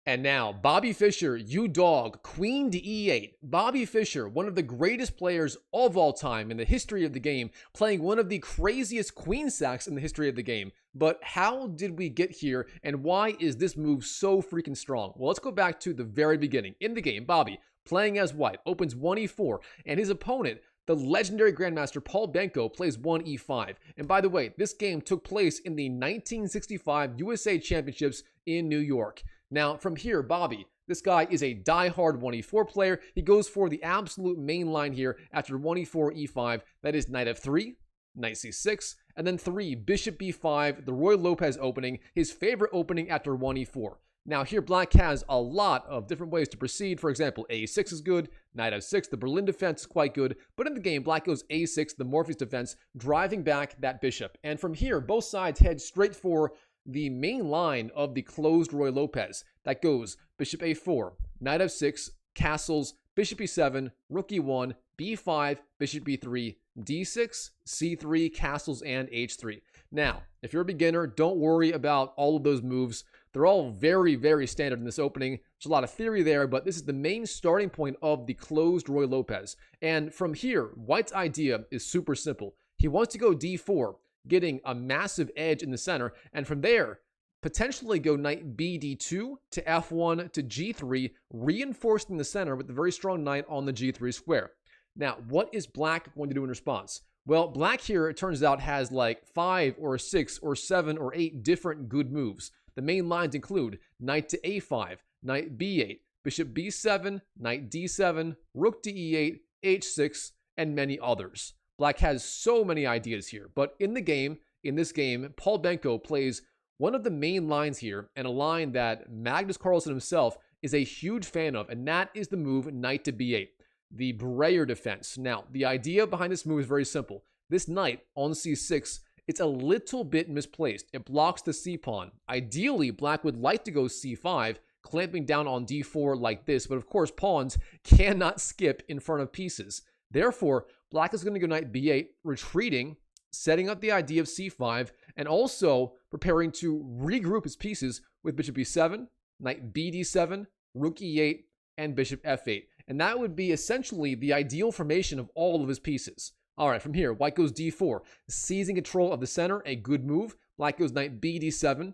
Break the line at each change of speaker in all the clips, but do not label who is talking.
And now, Bobby Fischer, you dog, queen to e8. Bobby Fischer, one of the greatest players of all time in the history of the game, playing one of the craziest queen sacks in the history of the game. But how did we get here, and why is this move so freaking strong? Well, let's go back to the very beginning. In the game, Bobby, playing as white, opens 1e4, and his opponent, the legendary Grandmaster Pal Benko, plays 1e5. And by the way, this game took place in the 1965 USA Championships in New York. Now, from here, Bobby, this guy is a die-hard 1e4 player. He goes for the absolute main line here after 1e4, e5. That is knight f3, knight c6, and then 3, bishop b5, the Ruy Lopez opening, his favorite opening after 1e4. Now, here Black has a lot of different ways to proceed. For example, a6 is good, knight f6, the Berlin defense is quite good, but in the game, Black goes a6, the Morpheus defense, driving back that bishop. And from here, both sides head straight for the main line of the closed Ruy Lopez. That goes bishop a4, knight f6, castles, bishop e7, rook e1, b5, bishop b3, d6, c3, castles, and h3. Now, if you're a beginner, don't worry about all of those moves. They're all very, very standard in this opening. There's a lot of theory there, but this is the main starting point of the closed Ruy Lopez. And from here, White's idea is super simple. He wants to go d4, getting a massive edge in the center, and from there, potentially go knight b d2 to f1 to g3, reinforcing the center with a very strong knight on the g3 square. Now, what is Black going to do in response? Well, Black here, it turns out, has like 5 or 6 or 7 or 8 different good moves. The main lines include knight to a5, knight b8, bishop b7, knight d7, rook to e8, h6, and many others. Black has so many ideas here, but in this game, Pal Benko plays one of the main lines here, and a line that Magnus Carlsen himself is a huge fan of, and that is the move knight to b8, the Breyer defense. Now, the idea behind this move is very simple. This knight on c6, it's a little bit misplaced. It blocks the c-pawn. Ideally, Black would like to go c5, clamping down on d4 like this, but of course, pawns cannot skip in front of pieces. Therefore, Black is going to go knight b8, retreating, setting up the idea of c5, and also preparing to regroup his pieces with bishop b7, knight b d7, rook e8, and bishop f8. And that would be essentially the ideal formation of all of his pieces. All right, from here, White goes d4, seizing control of the center, a good move. Black goes knight b d7.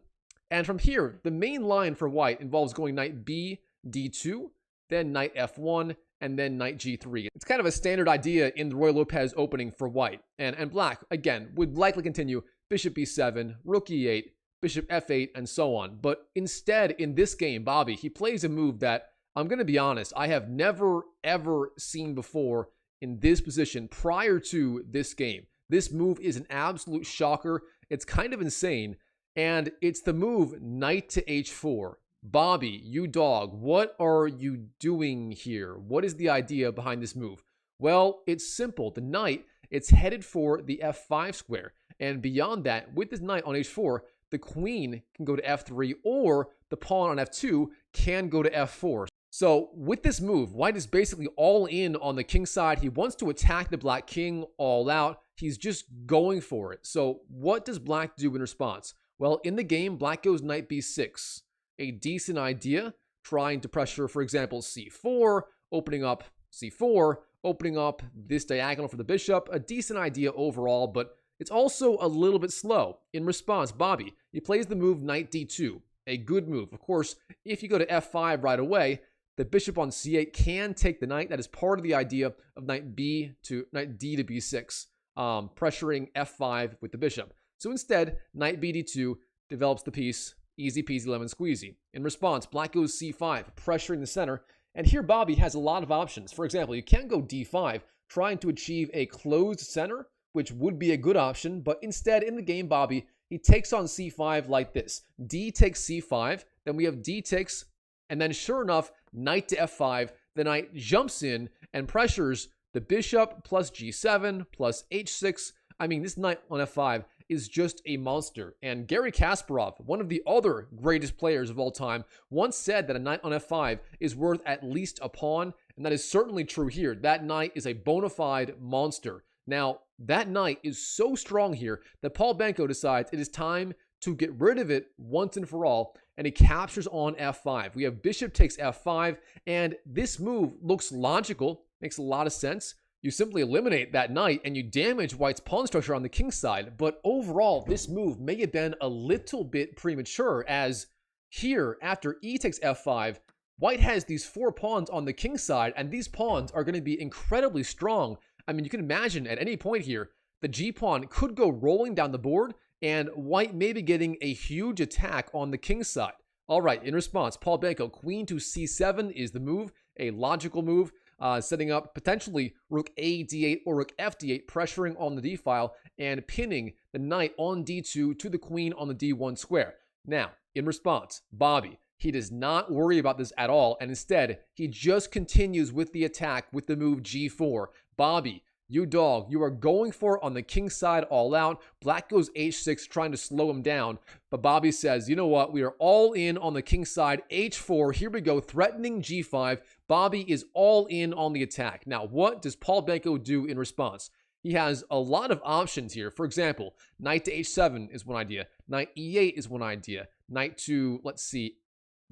And from here, the main line for White involves going knight b d2, then knight f1, and then knight g3. It's kind of a standard idea in the Ruy Lopez opening for White. And Black, again, would likely continue bishop b7, rook e8, bishop f8, and so on. But instead, in this game, Bobby, he plays a move that, I'm going to be honest, I have never, ever seen before in this position prior to this game. This move is an absolute shocker. It's kind of insane. And it's the move knight to h4. Bobby, you dog, what are you doing here? What is the idea behind this move? Well, it's simple. The knight, it's headed for the f5 square. And beyond that, with this knight on h4, the queen can go to f3, or the pawn on f2 can go to f4. So with this move, White is basically all in on the king side. He wants to attack the Black king all out. He's just going for it. So what does Black do in response? Well, in the game, Black goes knight b6. A decent idea, trying to pressure, for example, c4, opening up c4, opening up this diagonal for the bishop. A decent idea overall, but it's also a little bit slow. In response, Bobby, he plays the move knight d2, a good move. Of course, if you go to f5 right away, the bishop on c8 can take the knight. That is part of the idea of knight d to b6, pressuring f5 with the bishop. So instead, knight b d2 develops the piece. Easy peasy lemon squeezy. In response, Black goes c5, pressuring the center. And here Bobby has a lot of options. For example, you can go d5, trying to achieve a closed center, which would be a good option. But instead, in the game, Bobby, he takes on c5 like this. D takes c5, then we have d takes, and then sure enough, knight to f5. The knight jumps in and pressures the bishop plus g7 plus h6. I mean, this knight on f5 is just a monster. And Garry Kasparov, one of the other greatest players of all time, once said that a knight on f5 is worth at least a pawn, and that is certainly true here. That knight is a bona fide monster. Now, that knight is so strong here that Pal Benko decides it is time to get rid of it once and for all, and he captures on f5. We have bishop takes f5, and this move looks logical, makes a lot of sense. You simply eliminate that knight and you damage white's pawn structure on the king side. But overall, this move may have been a little bit premature, as here, after e takes f5, white has these 4 pawns on the king side, and these pawns are going to be incredibly strong. I mean, you can imagine at any point here, the g-pawn could go rolling down the board, and white may be getting a huge attack on the king side. All right, in response, Pal Benko, queen to c7 is the move, a logical move. Setting up potentially rook a d8 or rook f d8, pressuring on the d file and pinning the knight on d2 to the queen on the d1 square. Now, in response, Bobby, he does not worry about this at all, and instead, he just continues with the attack with the move g4. Bobby, you dog, you are going for it on the king side all out. Black goes h6, trying to slow him down. But Bobby says, you know what? We are all in on the king side. h4, here we go, threatening g5. Bobby is all in on the attack. Now, what does Pal Benko do in response? He has a lot of options here. For example, knight to h7 is one idea. Knight e8 is one idea. Knight to, let's see,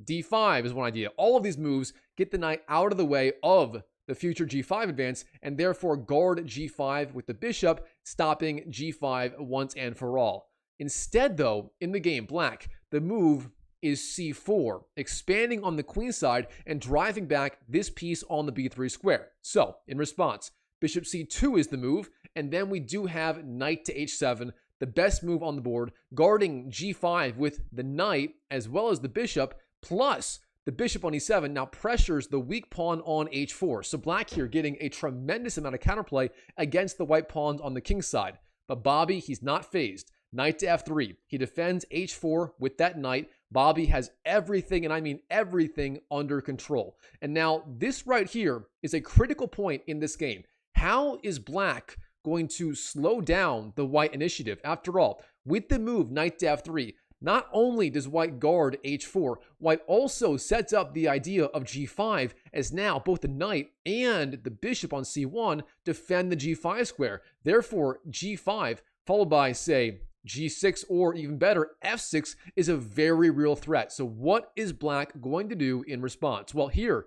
d5 is one idea. All of these moves get the knight out of the way of the future g5 advance, and therefore guard g5 with the bishop, stopping g5 once and for all. Instead, though, in the game, black, the move is c4, expanding on the queen side and driving back this piece on the b3 square. So, in response, bishop c2 is the move, and then we do have knight to h7, the best move on the board, guarding g5 with the knight as well as the bishop, plus the bishop on e7 now pressures the weak pawn on h4. So black here getting a tremendous amount of counterplay against the white pawns on the king side. But Bobby, he's not phased. Knight to f3. He defends h4 with that knight. Bobby has everything, and I mean everything, under control. And now this right here is a critical point in this game. How is black going to slow down the white initiative? After all, with the move knight to f3, not only does white guard h4, white also sets up the idea of g5, as now both the knight and the bishop on c1 defend the g5 square. Therefore, g5 followed by, say, g6 or even better, f6 is a very real threat. So what is black going to do in response? Well, here,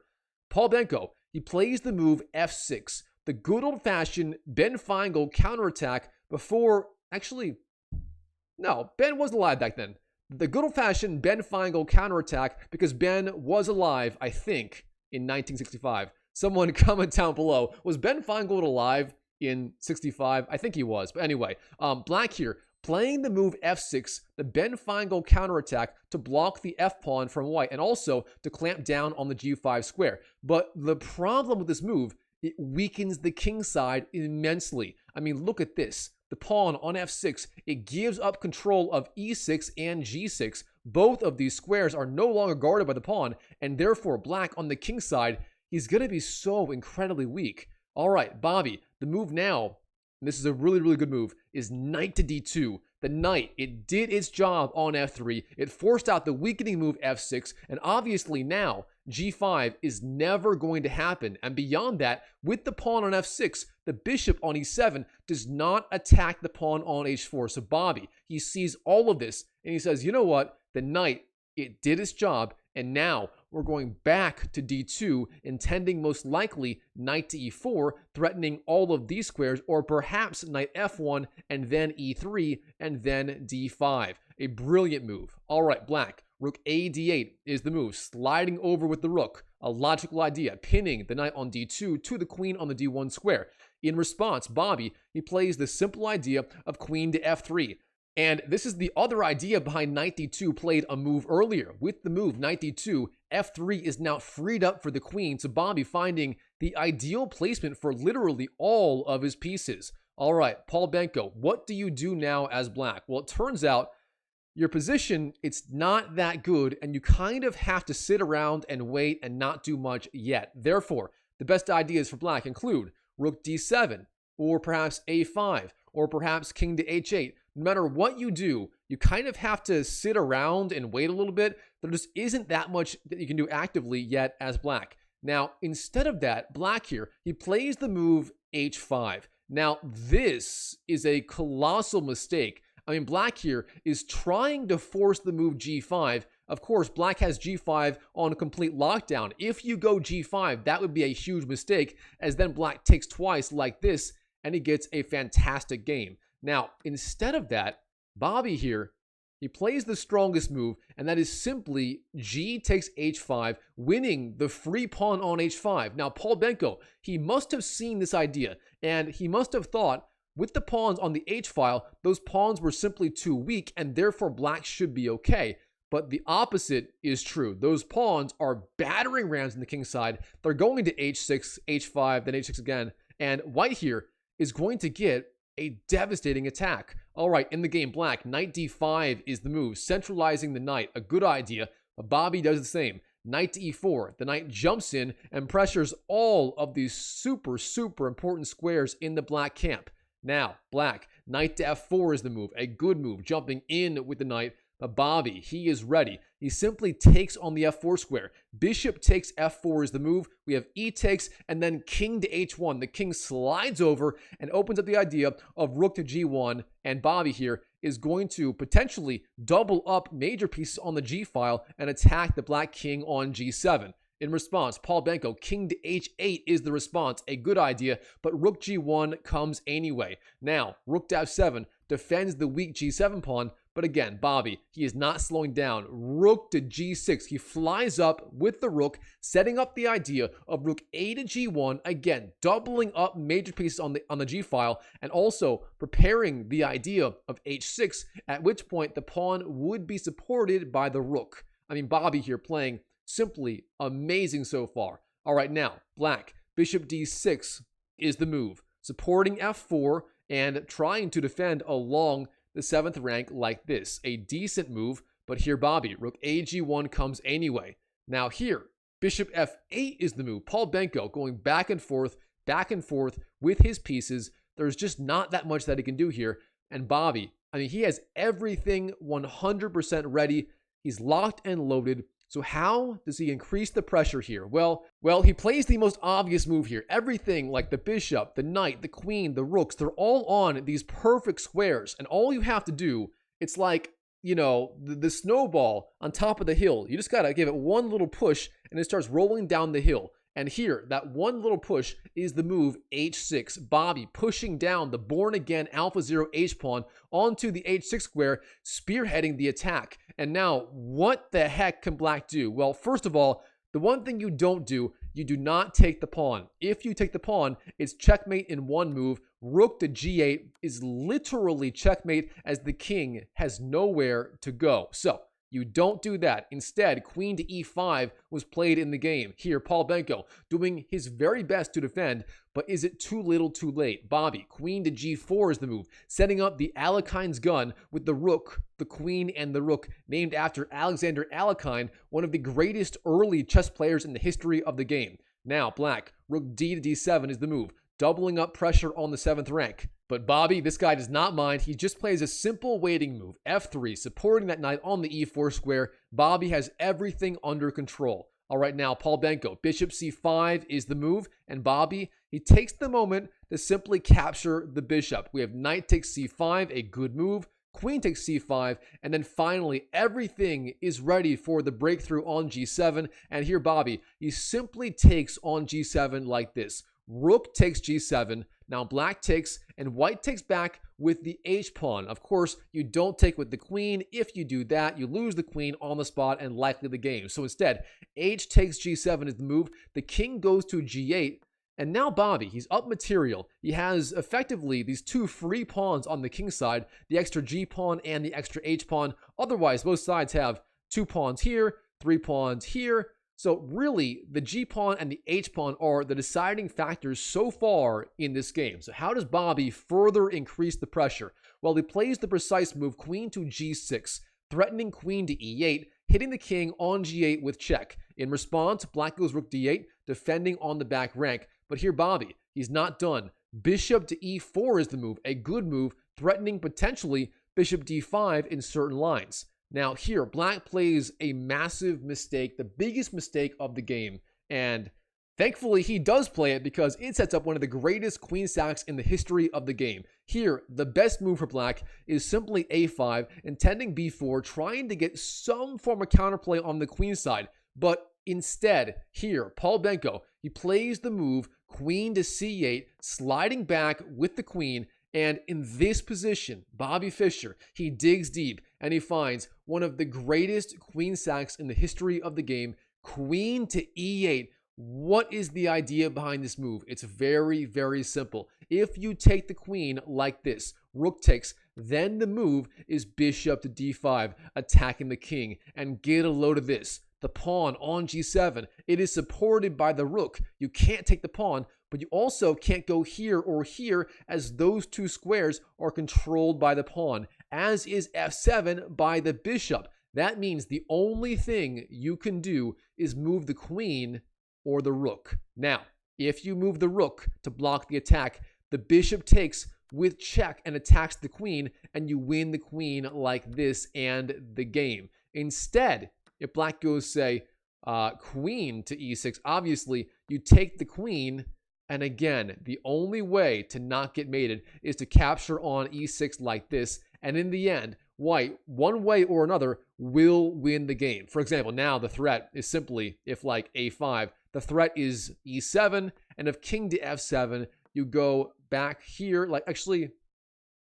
Pal Benko, he plays the move f6, the good old-fashioned Ben Feingold counterattack before, actually, no, Ben wasn't alive back then. The good old-fashioned Ben Feingold counterattack, because Ben was alive, I think, in 1965. Someone comment down below. Was Ben Feingold alive in 65? I think he was. But anyway, black here, playing the move f6, the Ben Feingold counterattack to block the f-pawn from white, and also to clamp down on the g5 square. But the problem with this move, it weakens the king side immensely. I mean, look at this. The pawn on f6, it gives up control of e6 and g6. Both of these squares are no longer guarded by the pawn, and therefore black on the king side, he's going to be so incredibly weak. All right, Bobby, the move now, and this is a really, really good move, is knight to d2. The knight, it did its job on f3. It forced out the weakening move f6, and obviously now g5 is never going to happen. And beyond that, with the pawn on f6, the bishop on e7 does not attack the pawn on h4. So Bobby, he sees all of this, and he says, you know what? The knight, it did its job, and now we're going back to d2, intending most likely knight to e4, threatening all of these squares, or perhaps knight f1, and then e3, and then d5. A brilliant move. All right, black, rook a d8 is the move, sliding over with the rook. A logical idea, pinning the knight on d2 to the queen on the d1 square. In response, Bobby, he plays the simple idea of queen to f3. And this is the other idea behind knight d2 played a move earlier. With the move knight d2, f3 is now freed up for the queen, so Bobby finding the ideal placement for literally all of his pieces. All right, Pal Benko, what do you do now as black? Well, it turns out your position, it's not that good, and you kind of have to sit around and wait and not do much yet. Therefore, the best ideas for black include rook d7, or perhaps a5, or perhaps king to h8. No matter what you do, you kind of have to sit around and wait a little bit. There just isn't that much that you can do actively yet as black. Now, instead of that, black here, he plays the move h5. Now, this is a colossal mistake. I mean, black here is trying to force the move g5, Of course, black has g5 on complete lockdown. If you go g5, that would be a huge mistake, as then black takes twice like this, and he gets a fantastic game. Now, instead of that, Bobby here, he plays the strongest move, and that is simply g takes h5, winning the free pawn on h5. Now, Pal Benko, he must have seen this idea, and he must have thought, with the pawns on the h file, those pawns were simply too weak, and therefore black should be okay. But the opposite is true. Those pawns are battering rams in the king side. They're going to h6, h5, then h6 again, and white here is going to get a devastating attack. All right, in the game, black, knight d5 is the move, centralizing the knight. A good idea, but Bobby does the same. Knight to e4. The knight jumps in and pressures all of these super important squares in the black camp. Now, black, knight to f4 is the move, a good move, jumping in with the knight. But Bobby, he is ready. He simply takes on the f4 square. Bishop takes f4 is the move. We have e takes, and then king to h1. The king slides over and opens up the idea of rook to g1, and Bobby here is going to potentially double up major pieces on the g file and attack the black king on g7. In response, Pal Benko, king to h8 is the response. A good idea, but rook g1 comes anyway. Now, rook to f7 defends the weak g7 pawn, but again, Bobby, he is not slowing down. Rook to g6. He flies up with the rook, setting up the idea of rook a to g1, again, doubling up major pieces on the g file, and also preparing the idea of h6, at which point the pawn would be supported by the rook. I mean, Bobby here playing simply amazing so far. All right, now, black, bishop d6 is the move, supporting f4 and trying to defend along the 7th rank like this. A decent move, but here Bobby, rook a g1 comes anyway. Now here, bishop f8 is the move. Pal Benko going back and forth with his pieces. There's just not that much that he can do here. And Bobby, I mean, he has everything 100% ready. He's locked and loaded. So how does he increase the pressure here? Well, he plays the most obvious move here. Everything like the bishop, the knight, the queen, the rooks, they're all on these perfect squares. And all you have to do, it's like, you know, the snowball on top of the hill. You just got to give it one little push and it starts rolling down the hill. And here, that one little push is the move h6. Bobby pushing down the born-again alpha 0 h-pawn onto the h6 square, spearheading the attack. And now, what the heck can black do? Well, first of all, the one thing you don't do, you do not take the pawn. If you take the pawn, it's checkmate in one move. Rook to g8 is literally checkmate, as the king has nowhere to go. So, you don't do that. Instead, queen to e5 was played in the game. Here, Pal Benko doing his very best to defend, but is it too little too late? Bobby, queen to g4 is the move, setting up the Alekhine's gun with the rook, the queen, and the rook, named after Alexander Alekhine, one of the greatest early chess players in the history of the game. Now, black, rook d to d7 is the move, doubling up pressure on the 7th rank. But Bobby, this guy does not mind. He just plays a simple waiting move, f3, supporting that knight on the e4 square. Bobby has everything under control. All right, now, Pal Benko, bishop c5 is the move, and Bobby, he takes the moment to simply capture the bishop. We have knight takes c5, a good move, queen takes c5, and then finally, everything is ready for the breakthrough on g7, and here Bobby, he simply takes on g7 like this. Rook takes g7, now black takes, and white takes back with the h-pawn. Of course, you don't take with the queen. If you do that, you lose the queen on the spot and likely the game. So instead, h takes g7 is the move. The king goes to g8, and now Bobby, he's up material. He has effectively these two free pawns on the king side, the extra g-pawn and the extra h-pawn. Otherwise, both sides have 2 pawns here, 3 pawns here. So really, the g-pawn and the h-pawn are the deciding factors so far in this game. So how does Bobby further increase the pressure? Well, he plays the precise move queen to g6, threatening queen to e8, hitting the king on g8 with check. In response, black goes rook d8, defending on the back rank. But here Bobby, he's not done. Bishop to e4 is the move, a good move, threatening potentially bishop d5 in certain lines. Now here, black plays a massive mistake, the biggest mistake of the game, and Thankfully, he does play it because it sets up one of the greatest queen sacks in the history of the game. Here, the best move for black is simply a5, intending b4, trying to get some form of counterplay on the queen side. But instead, here, Pal Benko, he plays the move queen to c8, sliding back with the queen. And in this position, Bobby Fischer, he digs deep and he finds one of the greatest queen sacks in the history of the game, queen to e8. What is the idea behind this move? It's very, very simple. If you take the queen like this, rook takes, then the move is bishop to d5, attacking the king. And get a load of this. The pawn on g7, it is supported by the rook. You can't take the pawn, but you also can't go here or here, as those two squares are controlled by the pawn, as is f7 by the bishop. That means the only thing you can do is move the queen or the rook. Now, if you move the rook to block the attack, the bishop takes with check and attacks the queen, and you win the queen like this and the game. Instead, if black goes, say, queen to e6, obviously you take the queen, and again, the only way to not get mated is to capture on e6 like this, and in the end, white, one way or another, will win the game. For example, now the threat is simply, if like a5, the threat is e7, and if king to f7, you go back here, like actually,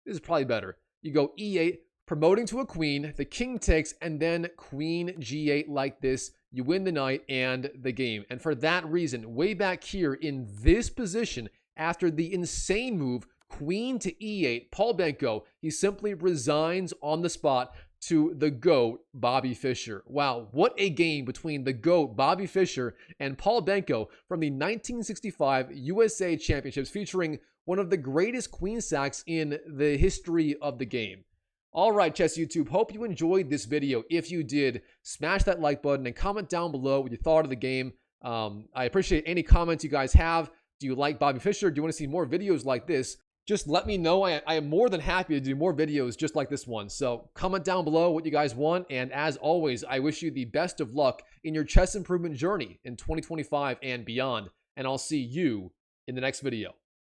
this is probably better. You go e8, promoting to a queen, the king takes, and then queen g8 like this. You win the knight and the game. And for that reason, way back here in this position, after the insane move, queen to e8, Pal Benko, he simply resigns on the spot to the GOAT, Bobby Fischer. Wow, what a game between the GOAT, Bobby Fischer, and Pal Benko from the 1965 USA Championships, featuring one of the greatest queen sacks in the history of the game. All right, Chess YouTube, hope you enjoyed this video. If you did, smash that like button and comment down below what you thought of the game. I appreciate any comments you guys have. Do you like Bobby Fischer? Do you want to see more videos like this? Just let me know. I am more than happy to do more videos just like this one. So comment down below what you guys want. And as always, I wish you the best of luck in your chess improvement journey in 2025 and beyond. And I'll see you in the next video.